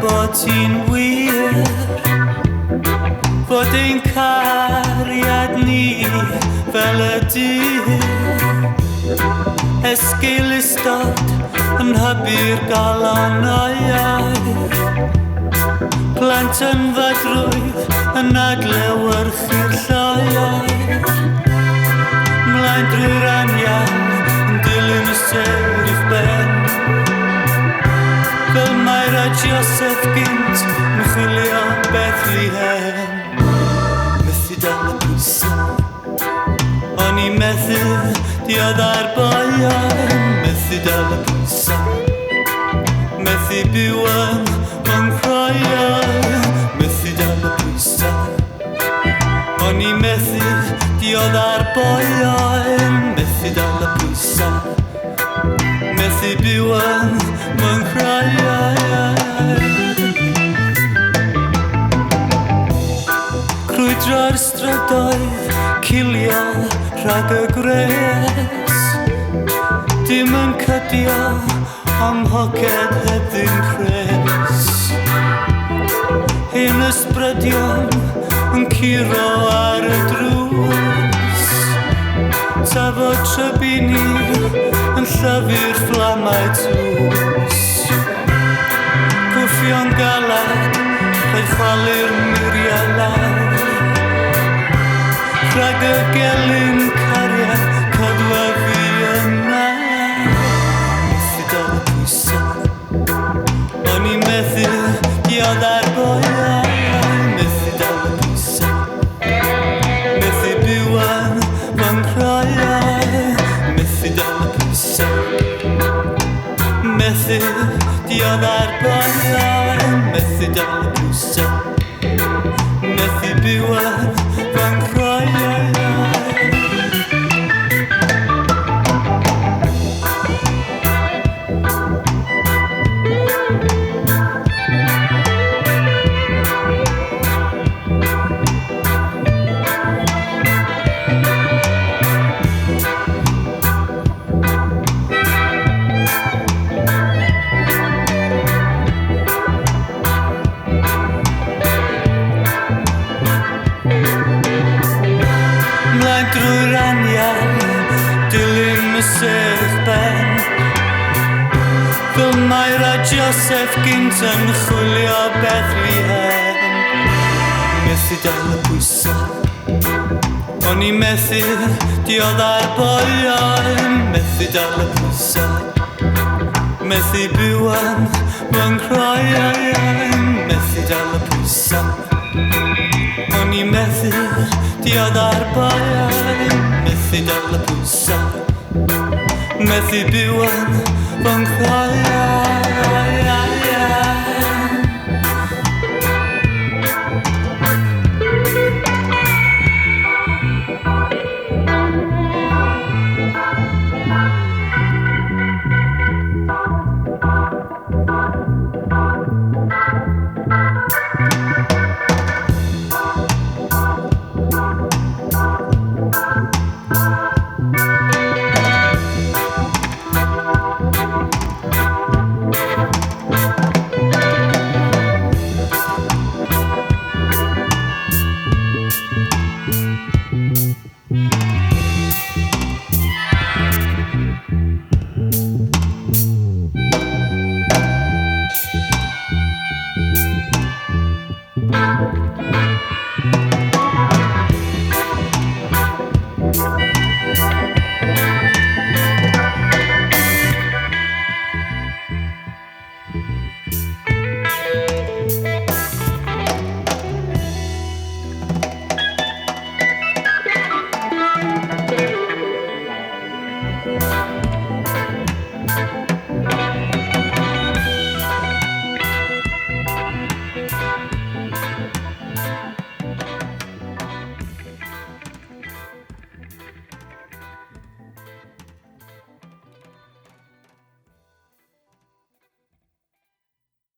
bod ti'n wir, fod ein cariad ni fel y dydd. Esgeilistod yn hybu'r galon o'i air, plant yn fadrwydd yn adlewyrchu'r lloiau. Mlaen drwy'r anian yn dilyn y ser i'ch ben, fel mae'r a Joseph gynt yn chwilio Bethlehem. Methu dal y pwysau, o'n i methu diodd ar boiau. Methu dal y pwysau, methu byw yn fy nghroiau. Methu dal y pwysau, o'n i methu diodd ar boiau. Methu dal y pwysau, methu byw yn fy nghroiau. Crwydro'r strydoedd, cilio rhag y gres, dim yn cydio am hoged heddi'n cres. Ein ysbrydion yn curo ar y drws, tafod trybini yn llyfu'r fflamau tlws. Gwffio'n galad, roedd chwalu'r muriau lawr, rhag y gelyn cariad cadwa fi yna. Methu dal y pwysau, o'n i methu diodd ar boiau. Methu dal y pwysau, methu byw yn fy nghroiau. Methu dal y pwysau, methu diodd ar boiau. Methu dal y pwysau, methu byw yn fy nghroiau. Drwy'r anian, dilyn y ser i'ch ben, fel mae'r a Joseph gynt yn chwilio Bethlehem. Methu dal y pwysau, o'n i methu diodd ar boiau. Methu dal y pwysau, methu byw yn fy nghroiau. Methu dal y pwysau, o'n i methu diodd ar boiau. Methu dal y pwysau, methu byw yn fy nghroiau.